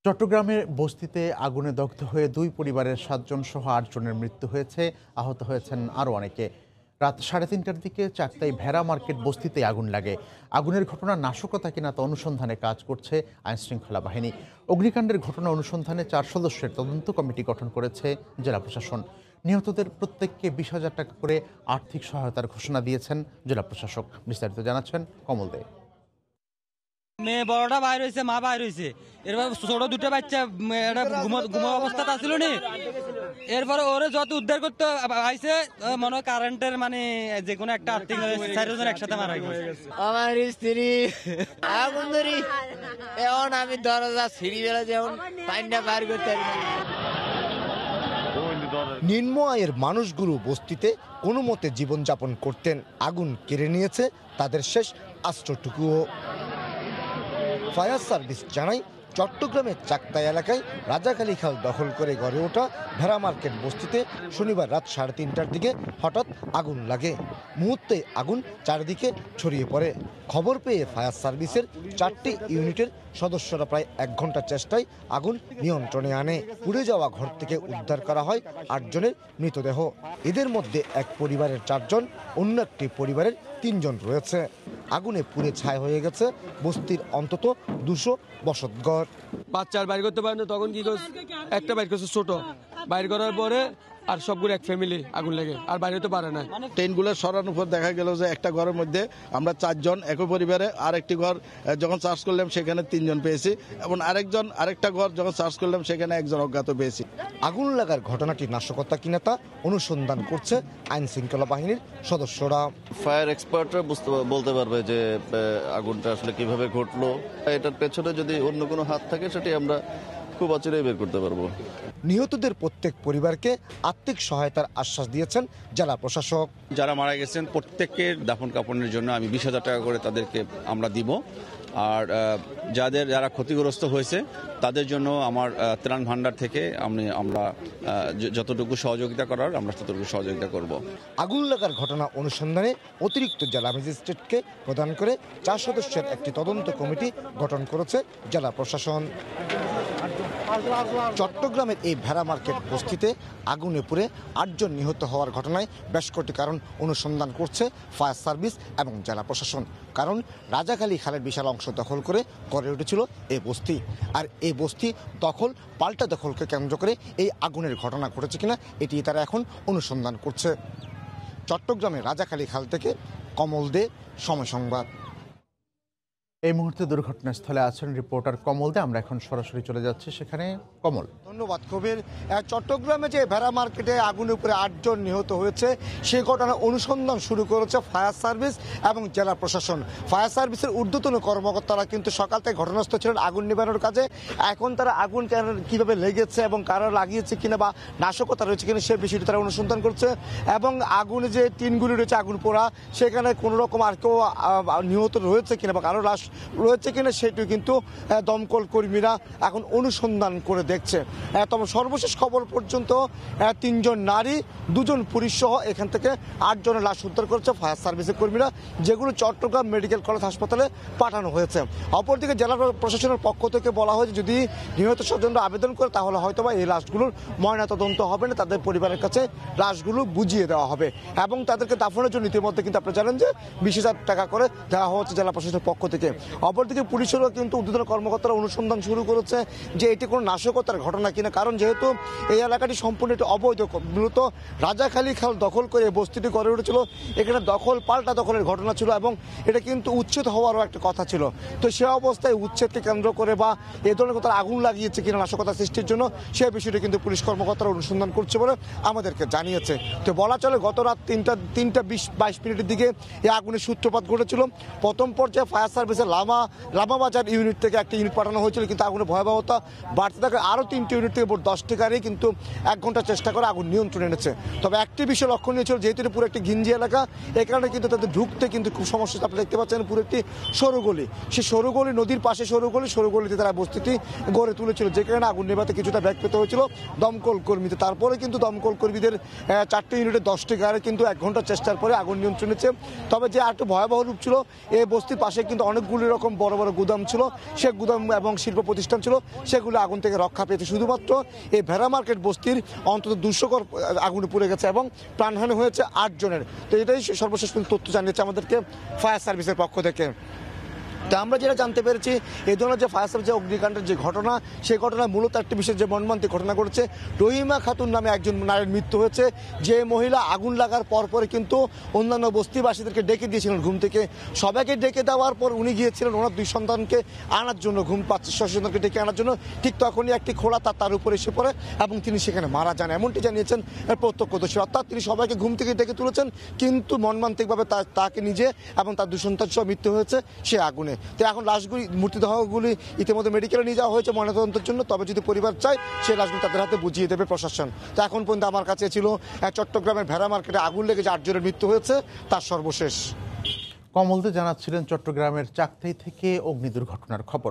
চট্টগ্রামের বস্তিতে আগুনে দগ্ধ হয়ে দুই পরিবারের ৭ জন সহ ৮ জনের মৃত্যু হয়েছে, আহত হয়েছেন আরও অনেকে। রাত ৩:৩০টার দিকে চাকতাই ভেড়া মার্কেট বস্তিতে আগুন লাগে। আগুনের ঘটনা নাশকতা কিনা তা অনুসন্ধানে কাজ করছে আইনশৃঙ্খলা বাহিনী। অগ্নিকাণ্ডের ঘটনা অনুসন্ধানে ৪ সদস্যের তদন্ত কমিটি গঠন করেছে জেলা প্রশাসন। নিহতদের প্রত্যেককে ২০,০০০ টাকা করে আর্থিক সহায়তার ঘোষণা দিয়েছেন জেলা প্রশাসক। বিস্তারিত জানাচ্ছেন কমল দে। মেয়ে বড়টা বাইর হয়েছে, মা বাইর হয়েছে, এরপর ছোট দুটো বাচ্চা ঘুমো অবস্থাতে আসছিল নি। এরপরে ওরে যত উদ্ধার করতে আইছে মনে হয় কারেন্টের মানে যে কোনো একটা আর্থিক ৪ জন একসাথে মারা গেছে। আমার স্ত্রী আগুন ধরি এখন আমি দরজা ছিঁড়ি বেলা যেমন পাইনটা বার করতে নিম্ন আয়ের মানুষগুলো বস্তিতে কোনো মতে জীবনযাপন করতেন। আগুন কেড়ে নিয়েছে তাদের শেষ আশ্রয়টুকুও। ফায়ার সার্ভিস জানায়, চট্টগ্রামের চাকতাই এলাকায় রাজাখালী খাল দখল করে গড়ে ওঠা ভেড়া মার্কেট বস্তিতে শনিবার রাত ৩:৩০টার দিকে হঠাৎ আগুন লাগে। মুহূর্তে আগুন চারিদিকে ছড়িয়ে পড়ে। খবর পেয়ে ফায়ার সার্ভিসের ৪টি ইউনিটের সদস্যরা প্রায় ১ ঘন্টা চেষ্টায় আগুন নিয়ন্ত্রণে আনে। পুড়ে যাওয়া ঘর থেকে উদ্ধার করা হয় ৮ জনের মৃতদেহ। এদের মধ্যে এক পরিবারের ৪ জন, অন্য একটি পরিবারের ৩ জন রয়েছে। আগুনে পুড়ে ছাই হয়ে গেছে বস্তির অন্তত ২০০ বসতঘর। বাচ্চার বাইর করতে পারে না, তখন কি করছে একটা বাইর করছে ছোট, বাইর করার পরে আর সবগুলো এক ফ্যামিলি আগুন লেগে আর বাইরে তো পারে না। ট্রেনগুলো সরানোর পর দেখা গেল যে একটা ঘরের মধ্যে আমরা ৪ জন একই পরিবারে, আরেকটি ঘর যখন সার্চ করলাম সেখানে ৩ জন পেয়েছি এবং আরেকটা ঘর যখন সার্চ করলাম সেখানে একজন অজ্ঞাত পেয়েছি। আগুন লাগার ঘটনাটি নাশকতা কিনা তা অনুসন্ধান করছে আইন শৃঙ্খলা বাহিনীর সদস্যরা। ফায়ার এক্সপার্টরা বলতে পারবে যে আগুনটা আসলে কিভাবে ঘটলো। এটার পেছনে যদি অন্য কোনো হাত থাকে সেটি আমরা খুব অচিরেই বের করতে পারবো। নিহতদের প্রত্যেক পরিবারকে আর্থিক সহায়তার আশ্বাস দিয়েছেন জেলা প্রশাসক। যারা মারা গেছেন প্রত্যেকের দাফন কাফনের জন্য আমি ২০,০০০ টাকা করে তাদেরকে আমরা দিব। আর যারা ক্ষতিগ্রস্ত হয়েছে তাদের জন্য আমার ত্রাণ ভাণ্ডার থেকে আমরা যতটুকু সহযোগিতা করার আমরা ততটুকু সহযোগিতা করব। আগুন লাগার ঘটনা অনুসন্ধানে অতিরিক্ত জেলা ম্যাজিস্ট্রেটকে প্রদান করে ৪ সদস্যের একটি তদন্ত কমিটি গঠন করেছে জেলা প্রশাসন। চট্টগ্রামের এই ভেড়া মার্কেট বস্তিতে আগুনে পুড়ে ৮ জন নিহত হওয়ার ঘটনায় বেশ কটি কারণ অনুসন্ধান করছে ফায়ার সার্ভিস এবং জেলা প্রশাসন। কারণ রাজাখালী খালের বিশাল অংশ দখল করে গড়ে উঠেছিল এই বস্তি, আর এই বস্তি দখল পাল্টা দখলকে কেন্দ্র করে এই আগুনের ঘটনা ঘটেছে কিনা এটি তারা এখন অনুসন্ধান করছে। চট্টগ্রামের রাজাখালী খাল থেকে কমল দে, সময় সংবাদ। এই মুহূর্তে দুর্ঘটনাস্থলে আছেন রিপোর্টার কমল দে। আমরা এখন সরাসরি চলে যাচ্ছি সেখানে। কমল, ধন্যবাদ কবির। চট্টগ্রামে যে ভেড়া মার্কেটে আগুনের উপরে ৮ জন নিহত হয়েছে সেই ঘটনার অনুসন্ধান শুরু করেছে ফায়ার সার্ভিস এবং জেলা প্রশাসন। ফায়ার সার্ভিসের ঊর্ধ্বতন কর্মকর্তারা কিন্তু সকাল থেকে ঘটনাস্থল ছিলেন আগুন নিবানোর কাজে। এখন তারা আগুন কিভাবে লেগেছে এবং কারা লাগিয়েছে কিনা বা নাশকতা রয়েছে কিনা সে বিষয়টি তারা অনুসন্ধান করছে। এবং আগুনে যে টিনগুলি রয়েছে আগুন পোড়া, সেখানে কোনো রকম আর কেউ নিহত রয়েছে কিনা বা কারো লাশ রয়েছে কিনা সেটি কিন্তু দমকল কর্মীরা এখন অনুসন্ধান করে দেখছে। তবে সর্বশেষ খবর পর্যন্ত ৩ জন নারী, 2 জন পুরুষ সহ এখান থেকে 8 জনের লাশ উদ্ধার করেছে ফায়ার সার্ভিসের কর্মীরা, যেগুলো চট্টগ্রাম মেডিকেল কলেজ হাসপাতালে পাঠানো হয়েছে। অপরদিকে জেলা প্রশাসনের পক্ষ থেকে বলা হয়েছে যদি নিহত স্বজনরা আবেদন করে তাহলে হয়তোবা এই লাশগুলোর ময়নাতদন্ত হবে না, তাদের পরিবারের কাছে লাশগুলো বুঝিয়ে দেওয়া হবে এবং তাদেরকে দাফনের জন্য ইতিমধ্যে কিন্তু আপনারা জানেন যে 20,000 টাকা করে দেওয়া হচ্ছে জেলা প্রশাসনের পক্ষ থেকে। অপরদিকে পুলিশেরও কিন্তু ঊর্ধ্বতন কর্মকর্তারা অনুসন্ধান শুরু করেছে যে এটি কোনো নাশকতার ঘটনা কিনা। কারণ যেহেতু এই এলাকাটি সম্পূর্ণ একটি অবৈধ, মূলত রাজাখালী খাল দখল করে বস্তিটি গড়ে উঠেছিল, এখানে দখল পাল্টা দখলের ঘটনা ছিল এবং এটা কিন্তু উচ্ছেদ হওয়ারও একটা কথা ছিল। তো সে অবস্থায় উচ্ছেদকে কেন্দ্র করে বা এ ধরনের কথা আগুন লাগিয়েছে কিনা নাশকতা সৃষ্টির জন্য সেই বিষয়টি কিন্তু পুলিশ কর্মকর্তারা অনুসন্ধান করছে বলে আমাদেরকে জানিয়েছে। তো বলা চলে গত রাত 3:22 দিকে এই আগুনের সূত্রপাত ঘটেছিল। প্রথম পর্যায়ে ফায়ার সার্ভিসের লামাবাজার ইউনিট থেকে একটা ইউনিট পাঠানো হয়েছিল, কিন্তু আগুনের ভয়াবহতা বাড়তে থাকে আরও 3টি ইউনিট থেকে 10টি গাড়ি কিন্তু 1 ঘন্টা চেষ্টা করে আগুন নিয়ন্ত্রণে এনেছে। তবে একটি বিষয় লক্ষণীয় ছিল, যেহেতু পুরো একটি ঘিঞ্জি এলাকা, এই কারণে কিন্তু তাদের ঢুকতে কিন্তু খুব সমস্যা। আপনি দেখতে পাচ্ছেন পুরো একটি সরু গলি, সেই সরু গলি নদীর পাশে সরু গলিতে তারা বস্তিটি গড়ে তুলেছিল, যে কারণে আগুন নেভাতে কিছুটা ব্যাগ পেতে হয়েছিল দমকল কর্মীদের। তারপরে কিন্তু দমকল কর্মীদের 4টি ইউনিটে 10টি গাড়ি কিন্তু 1 ঘন্টা চেষ্টার পরে আগুন নিয়ন্ত্রণে এনেছে। তবে যে আরেকটু ভয়াবহ রূপ ছিল, এই বস্তির পাশে কিন্তু অনেকগুলো অনেকগুলি রকম বড় বড় গুদাম ছিল, সে গুদাম এবং শিল্প প্রতিষ্ঠান ছিল, সেগুলো আগুন থেকে রক্ষা পেয়েছে। শুধুমাত্র এই ভেড়া মার্কেট বস্তির অন্তত 200 ঘর আগুনে পুড়ে গেছে এবং প্রাণহানি হয়েছে 8 জনের। তো এটাই সর্বশেষ তথ্য জানিয়েছে আমাদেরকে ফায়ার সার্ভিসের পক্ষ থেকে। তা আমরা যেটা জানতে পেরেছি, এই ধরনের যে ফায়ার সার্ভিস যে অগ্নিকাণ্ডের যে ঘটনা, সেই ঘটনায় মূলত একটি বিশেষ যে মর্মান্তিক ঘটনা ঘটেছে। রহিমা খাতুন নামে একজন নারীর মৃত্যু হয়েছে, যে মহিলা আগুন লাগার পরপরে কিন্তু অন্যান্য বস্তিবাসীদেরকে ডেকে দিয়েছিলেন ঘুম থেকে। সবাইকে ডেকে দেওয়ার পর উনি গিয়েছিলেন ওনার 2 সন্তানকে আনার জন্য, ঘুম পাচ্ছে সন্তানকে ডেকে আনার জন্য। ঠিক তখনই একটি খোলা তার উপরে এসে পড়ে এবং তিনি সেখানে মারা যান, এমনটি জানিয়েছেন প্রত্যক্ষদর্শী। অর্থাৎ তিনি সবাইকে ঘুম থেকে ডেকে তুলেছেন, কিন্তু মর্মান্তিকভাবে তাকে নিজে এবং তার 2 সন্তান সহ মৃত্যু হয়েছে সে আগুনে। তো এখন লাশগুলি, মূর্তিদেহগুলি ইতিমধ্যে মেডিকেলে নিয়ে যাওয়া হয়েছে ময়নাতদন্তের জন্য। তবে যদি পরিবার চায়, সেই লাশগুলি তাদের হাতে বুঝিয়ে দেবে প্রশাসন। তো এখন পর্যন্ত আমার কাছে ছিল চট্টগ্রামের ভেড়া মার্কেটে আগুন লেগে যে 8 জনের মৃত্যু হয়েছে তার সর্বশেষ। কমলদে জানাচ্ছিলেন চট্টগ্রামের চাকতাই থেকে অগ্নি দুর্ঘটনার খবর।